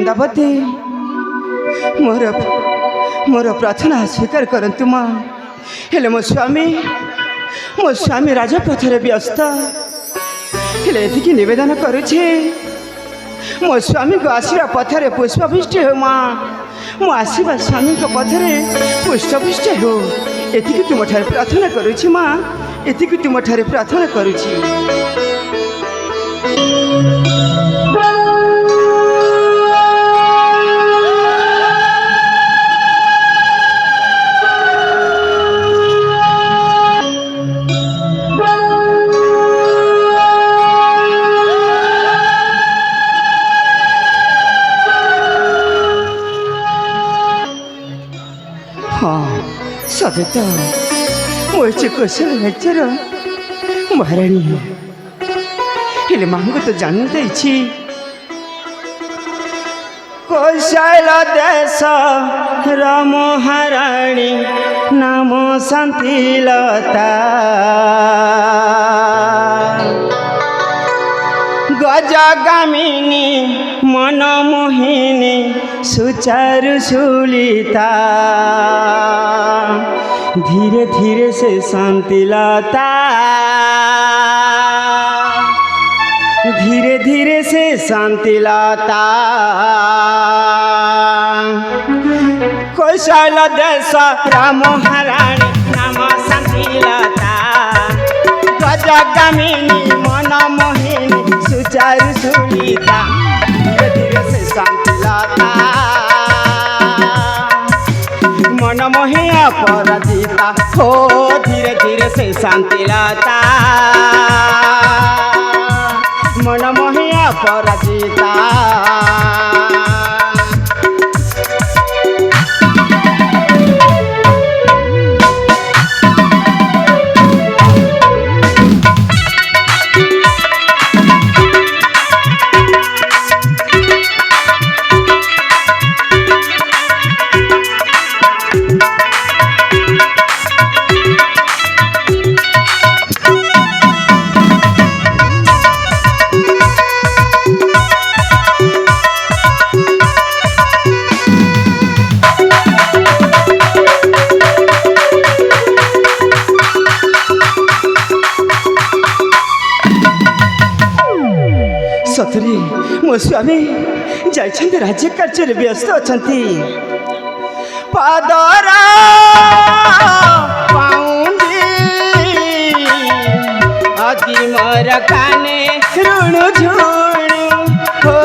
ବୃନ୍ଦାବତୀ ମୋର ମୋର ପ୍ରାର୍ଥନା ସ୍ୱୀକାର କରନ୍ତୁ ମା। ହେଲେ ମୋ ସ୍ୱାମୀ ରାଜପଥରେ ବ୍ୟସ୍ତ। ହେଲେ ଏତିକି ନିବେଦନ କରୁଛି ମୋ ସ୍ୱାମୀକୁ ଆସିବା ପଥରେ ପୁଷ୍ପବୃଷ୍ଟି ହେଉ ମା। ମୁଁ ଆସିବା ସ୍ୱାମୀଙ୍କ ପଥରେ ପୁଷ୍ପବୃଷ୍ଟି ହେଉ। ଏତିକି ତୁମଠାରେ ପ୍ରାର୍ଥନା କରୁଛି ମା। ଏତିକି ତୁମଠାରେ ପ୍ରାର୍ଥନା କରୁଛି। सबै त म चाहिँ कौशल राज्यर महारानी हेले मामको त जान्दैछ कौशल देश र महारानी नाम शान्तिलता गजगामिनी मनमोहिनी सुचारु सुलिता धीरे धीरे से शांतिलता धीरे धीरे से शांतिलता कौशल देश राम महारानी नाम शांतिलता गजगामिनी मनमोहिनी सुचारु सुलिता धीरे धीरे से शांतिलता मनमोही अपराजिता हो धीरे धीरे से शांतिलता मनमोही अपराजिता सतरे मो स्वामी जाइछन्ते राज्य कार्य व्यस्त अछन्ती पादरा पाउंदी अति मोर काने ऋणु झुणु हो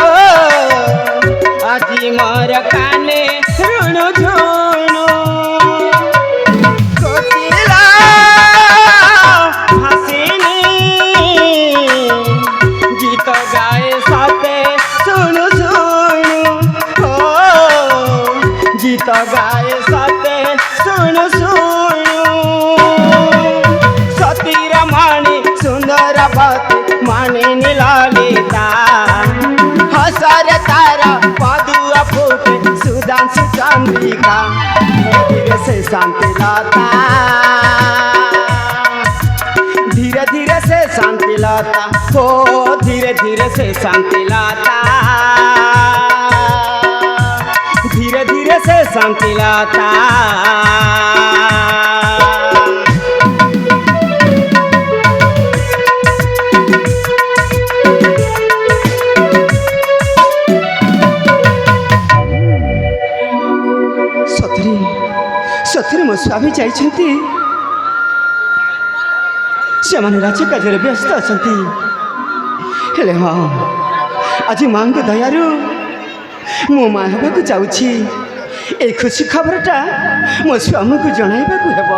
अति मोर काने ऋणु झुणु कोकिला हसीनी गीत गाए साथे सुनु सुनु हो गीत गाए साथे सुनु सुनु सतीर मणि सुंदर पति मणि नीललिता हसर तार पदुआ फूटे सुधांशु चंद्रिका धीरे से शांतिलता धीरे धीरे से शांतिलता हो धीरे धीरे से शांतिलता धीरे धीरे से शांतिलता सतरे सतरे मो स्वामी जाइछन्ती से राज्य कार्य व्यस्त अच्छा हेले हाँ आज माँ को दयारू मो माँ हवाक जाऊँगी ए खुशी खबरटा मो स्वामी को जनइबा को हेब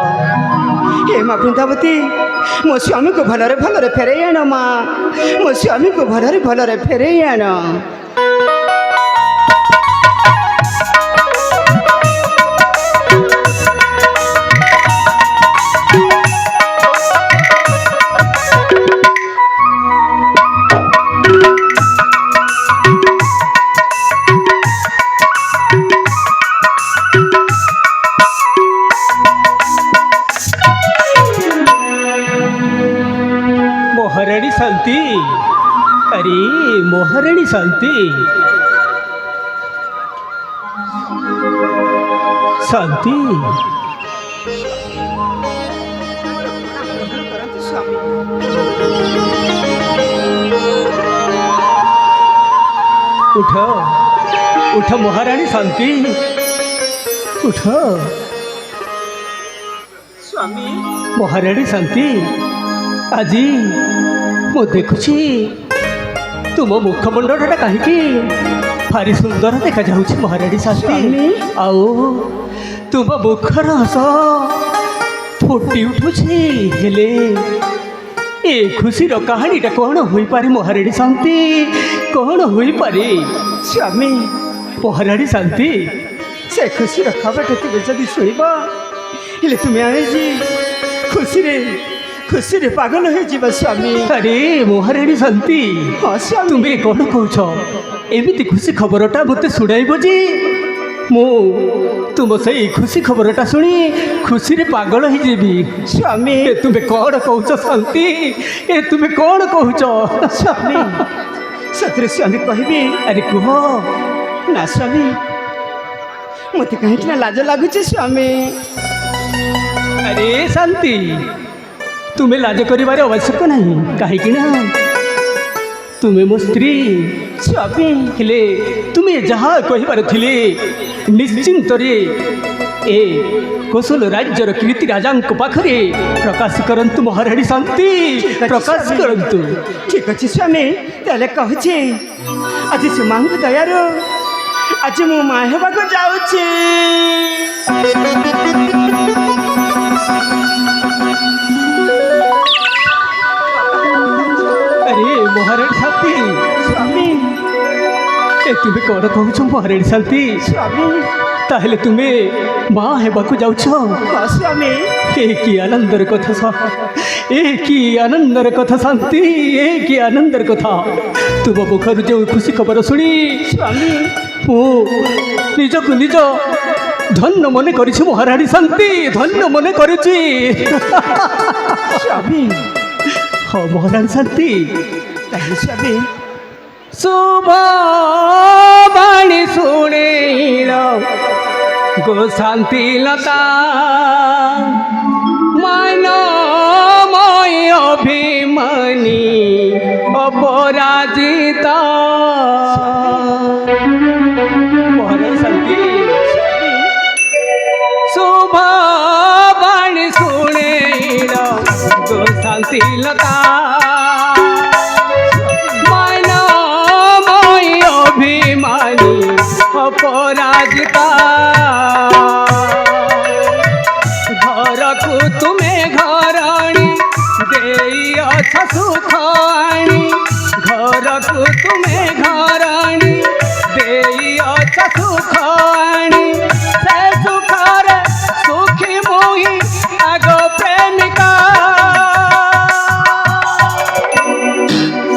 हे माँ वृंदावती मो स्वामी को भलरे भलरे फेरे आण माँ मो स्वामी को भलरे भलरे फेरे आण शांति अरे मोहरानी शांति शांति उठ उठ महारानी शांति उठ स्वामी महारानी शांति आज मु देखुची तुम मुखमंडलटा कहीं भारी सुंदर देखा जाऊँ महारानी शांति स्वामी। आओ तुम मुखर हस फुटी उठुची हेले ए खुशी कहानीटा कौन हो पारे महारानी शांति कौन हो पारे स्वामी महारानी शांति से खुशी खबरटा तुम जदि शुणब हेले तुम्हें आज खुशी रे पागल हो जीव स्वामी। अरे महारानी शांति हाँ स्वामी तुम्हें कौन कौच एमती खुशी खबरटा मत शुणाइब जे मु तुम से खुशी खबरटा शुणी खुशी रे पागल हो जीवी स्वामी ए तुम्हें कौन कौच शांति ए तुम्हें कौन कौच स्वामी सतरे स्वामी कहबी अरे कुह ना स्वामी मत कहीं लाज लगुच स्वामी। अरे शांति तुम्हें लाज करिबार आवश्यक नहीं कहीं ना तुम्हें मो स्त्री स्वामी हेले तुम्हें जहाँ कहिबार थिले निश्चिंत ए कौशल राज्यर कीर्ति राजा पाखरे प्रकाश करंतु महारानी शांति प्रकाश करंतु। ठीक अच्छे स्वामी तेल कहचे आज से माँ दयार आज मो माँ हेबा को जाऊँचे। अरे महारानी शांति स्वामी ए तुम्हें कौन कहूछ महारानी शांति स्वामी ताहले तुम्हें माँ हेबाकू जाउछ हाँ स्वामी ए कि आनंदर कथा ए कि आनंदर कथा शांति ए कि आनंदर कथा तुम मुखर जो खुशी खबर शुणी स्वामी मु निजक निज धन्य मन करिछि महारानी शांति धन्य मन करिछि स्वामी हाँ महारानी शांति ताहे स्वामी शुभ बाणी शुणे गो शांति लता मनमय अभिमानी अपराजिता महारानी शांति शुभ बाणी शुणे गो शांति लता अभिमानी अपराजिता घर को तुम्हें घराणी देइअछ सुखाणी घर को तुम्हें घराणी देइअछ सुखाणी से सुखर सुखी मोही आग प्रेमिका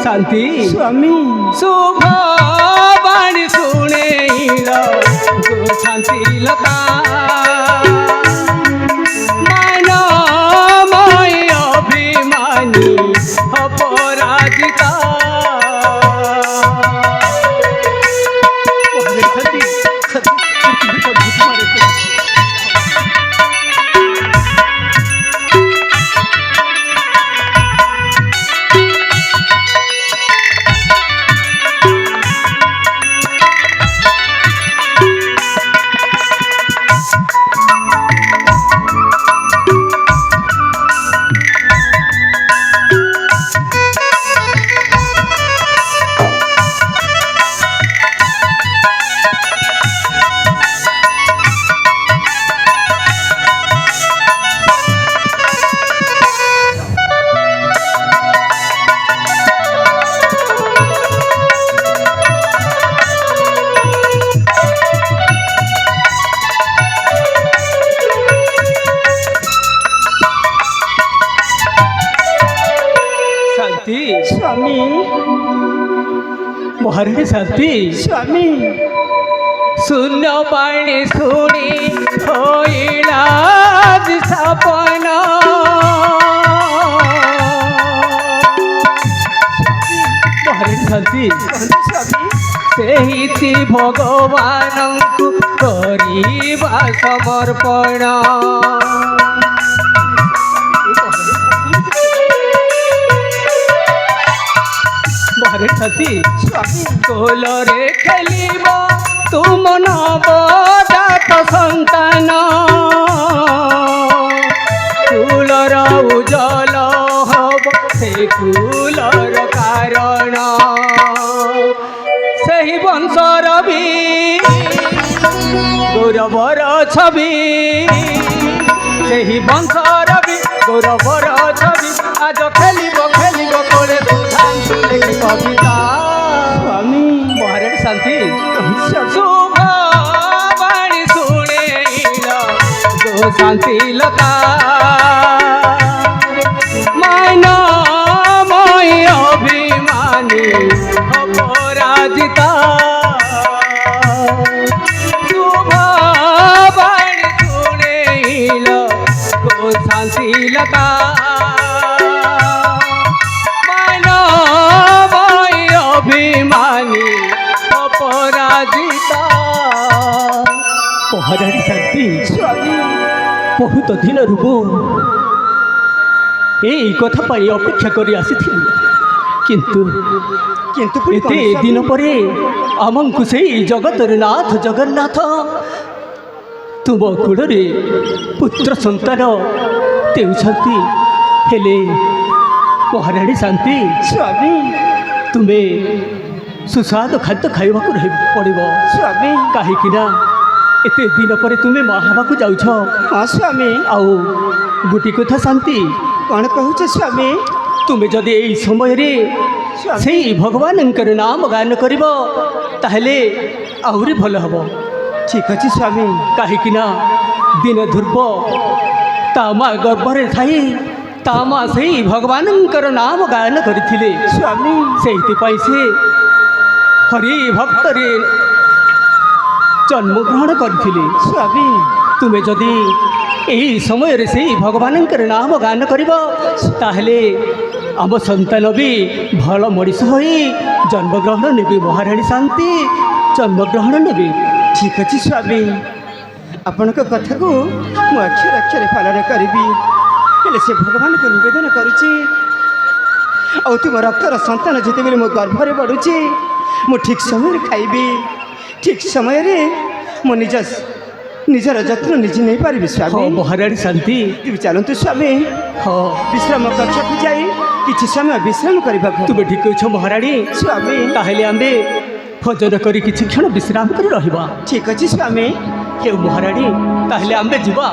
शांति स्वामी शुभ बाणी शुणे गो शांति लता मनमय अभिमानी अपराजिता। स्वामी महारानी शांति स्वामी शून्य पाणी शुणी होइला सपन महारानी शांति स्वामी ସେଇଥି ଭଗବାନଙ୍କୁ କରିବା ସମର୍ପଣ। ମହାରାଣୀ ଶାନ୍ତି କୋଲରେ ଖେଳିବ ତୁମ ନବଜାତ ସନ୍ତାନ, କୁଲର ଉଜ୍ଜଳ ହବ ସେ କୁଲର କାରଣ, ସେହି ବଂଶର ବି ଗୌରବର ଛବି, ସେହି ବଂଶର ବି ଗୌରବର ଛବି ଆଜ ଖେଳିବ ଖେଳିବ କୋଳେ ସୁଧାଂଶୁ ଲେଖି କବିତା। ସ୍ୱାମୀ ମହାରାଣୀ ଶାନ୍ତି ଶୁଭ ବାଣୀ ଶୁଣେଇଲ ଗୋ ଶାନ୍ତି ଲତା, ମାନମୟୀ ଅଭିମାନୀ ଅପରାଜିତା, ଶୁଭ ବାଣୀ ଶୁଣେଇଲ ଗୋ ଶାନ୍ତି ଲତା, ମାନମୟୀ ଅଭିମାନୀ ଅପରାଜିତା। ମହାରାଣୀ ଶାନ୍ତି ସ୍ୱାମୀ ବହୁତ ଦିନରୁ ମୁଁ ଏଇ କଥା ପାଇଁ ଅପେକ୍ଷା କରି ଆସିଥିଲି, କିନ୍ତୁ କିନ୍ତୁ ପୁଣି ଏତେ କ'ଣ ସ୍ୱାମୀ? ଦିନ ପରେ ଆମକୁ ସେଇ ଜଗତର ନାଥ ଜଗନ୍ନାଥ ତୁମ କୂଳରେ ପୁତ୍ର ସନ୍ତାନ ଦେଉଛନ୍ତି। ହେଲେ ମହାରାଣୀ ଶାନ୍ତି ସ୍ୱାମୀ ତୁମେ ସୁସ୍ୱାଦୁ ଖାଦ୍ୟ ଖାଇବାକୁ ପଡ଼ିବ, ସ୍ୱାମୀ କାହିଁକିନା ଏତେ ଦିନ ପରେ ତୁମେ ମା ହେବାକୁ ଯାଉଛ। ହଁ ସ୍ୱାମୀ ଆଉ ଗୋଟିଏ କଥା ଶାନ୍ତି, କ'ଣ କହୁଛ ସ୍ୱାମୀ? ତୁମେ ଯଦି ଏଇ ସମୟରେ ସ୍ୱାମୀ ସେଇ ଭଗବାନଙ୍କର ନାମ ଗାନ କରିବ ତାହେଲେ ଆହୁରି ଭଲ ହେବ, ଠିକ୍ ଅଛି ସ୍ୱାମୀ। କାହିଁକିନା ଦିନ ଧ୍ରୁବ ତା ମା ଗର୍ଭରେ ଥାଇ ତା ମା ସେଇ ଭଗବାନଙ୍କର ନାମ ଗାନ କରିଥିଲେ, ସ୍ୱାମୀ ସେଇଥିପାଇଁ ସେ ହରି ଭକ୍ତରେ ଜନ୍ମଗ୍ରହଣ କରିଥିଲେ। ସ୍ୱାମୀ ତୁମେ ଯଦି ଏହି ସମୟରେ ସେଇ ଭଗବାନଙ୍କର ନାମ ଗାନ କରିବ ତାହେଲେ ଆମ ସନ୍ତାନ ବି ଭଲ ମଣିଷ ହୋଇ ଜନ୍ମଗ୍ରହଣ ନେବେ। ମହାରାଣୀ ଶାନ୍ତି ଜନ୍ମଗ୍ରହଣ ନେବେ। ଠିକ୍ ଅଛି ସ୍ୱାମୀ, ଆପଣଙ୍କ କଥାକୁ ମୁଁ ଅକ୍ଷର ଅକ୍ଷରେ ପାଳନ କରିବି। ହେଲେ ସେ ଭଗବାନଙ୍କୁ ନିବେଦନ କରୁଛି, ଆଉ ତୁମ ରକ୍ତର ସନ୍ତାନ ଯେତେବେଳେ ମୋ ଗର୍ଭରେ ବଢ଼ୁଛି ମୁଁ ଠିକ୍ ସମୟରେ ଖାଇବି, ଠିକ୍ ସମୟରେ ମୁଁ ନିଜର ଯତ୍ନ ନିଜେ ନେଇପାରିବି। ହଁ ସ୍ୱାମୀ ମହାରାଣୀ ଶାନ୍ତି, ତୁମେ ଚାଲନ୍ତୁ ସ୍ୱାମୀ, ହଁ ବିଶ୍ରାମ କକ୍ଷକୁ ଯାଇ କିଛି ସମୟ ବିଶ୍ରାମ କରିବାକୁ। ତୁମେ ଠିକ୍ ଅଛ ମହାରାଣୀ। ସ୍ୱାମୀ ତାହେଲେ ଆମେ ଭୋଜନ କରି କିଛି କ୍ଷଣ ବିଶ୍ରାମ କରି ରହିବା। ଠିକ୍ ଅଛି ସ୍ୱାମୀ। ହେଉ ମହାରାଣୀ, ତାହେଲେ ଆମେ ଯିବା।